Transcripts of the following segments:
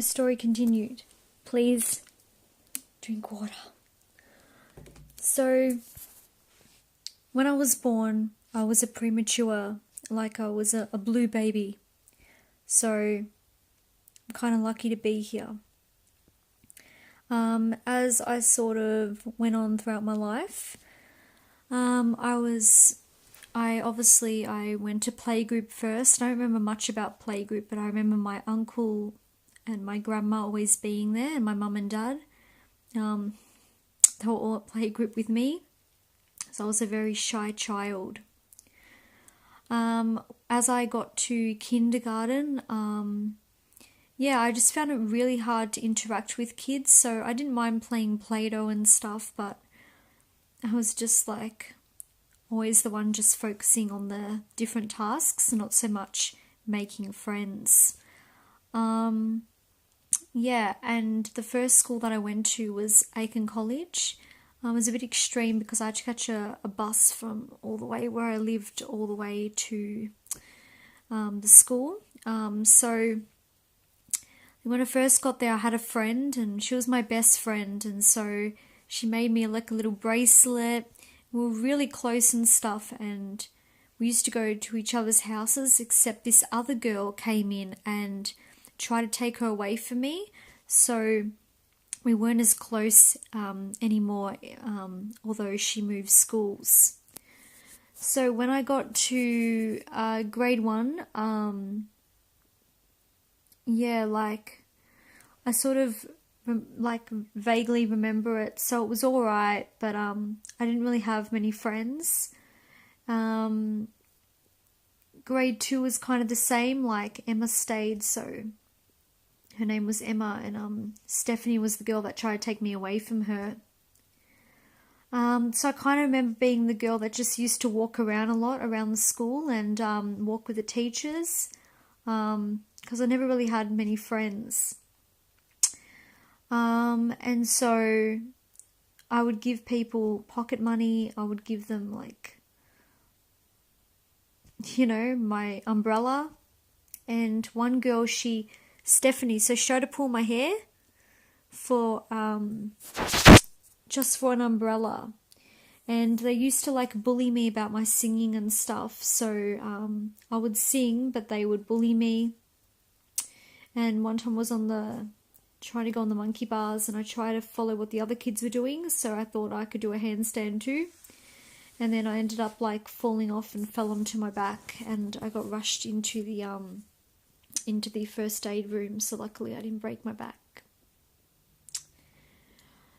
My story continued. Please drink water. So, when I was born, I was a premature, like I was a blue baby. So, I'm kind of lucky to be here. As I sort of went on throughout my life, I went to playgroup first. I don't remember much about playgroup, but I remember my uncle and my grandma always being there, and my mum and dad. They were all at playgroup with me. So I was a very shy child. As I got to kindergarten, I just found it really hard to interact with kids. So I didn't mind playing Play-Doh and stuff, but I was just like always the one just focusing on the different tasks, not so much making friends. And the first school that I went to was Aiken College. It was a bit extreme because I had to catch a bus from all the way where I lived all the way to the school. So when I first got there, I had a friend and she was my best friend, and so she made me like a little bracelet. We were really close and stuff, and we used to go to each other's houses, except this other girl came in and tried to take her away from me. So we weren't as close anymore, although she moved schools. So when I got to grade 1, I sort of vaguely remember it. So it was all right, but I didn't really have many friends. Grade 2 was kind of the same. Like Emma stayed, so her name was Emma, and Stephanie was the girl that tried to take me away from her. So I kind of remember being the girl that just used to walk around a lot around the school and walk with the teachers, because I never really had many friends. And so I would give people pocket money. I would give them my umbrella. And one girl, Stephanie, so she tried to pull my hair for just for an umbrella. And they used to bully me about my singing and stuff. So I would sing, but they would bully me. And one time I was trying to go on the monkey bars, and I tried to follow what the other kids were doing. So I thought I could do a handstand too. And then I ended up falling off and fell onto my back, and I got rushed into the first aid room. So luckily I didn't break my back.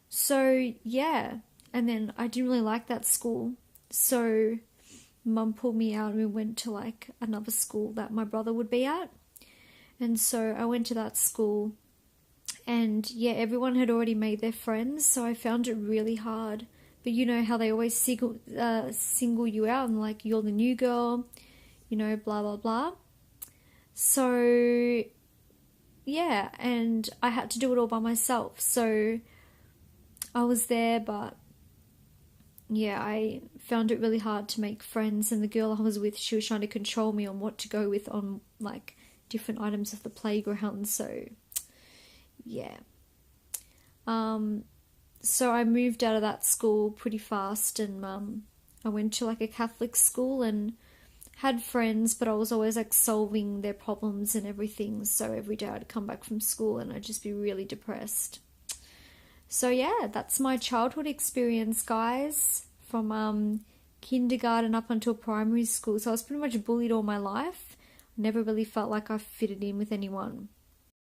So yeah, and then I didn't really like that school. So Mum pulled me out and we went to another school that my brother would be at. And so I went to that school, and yeah, everyone had already made their friends, so I found it really hard. But you know how they always single you out and you're the new girl, blah, blah, blah. So yeah, and I had to do it all by myself. So I was there, but yeah, I found it really hard to make friends. And the girl I was with, she was trying to control me on what to go with on different items of the playground. So yeah. So I moved out of that school pretty fast, and I went to a Catholic school and had friends, but I was always solving their problems and everything. So every day I'd come back from school and I'd just be really depressed. So yeah, that's my childhood experience, guys, from kindergarten up until primary school. So I was pretty much bullied all my life. Never really felt like I fitted in with anyone.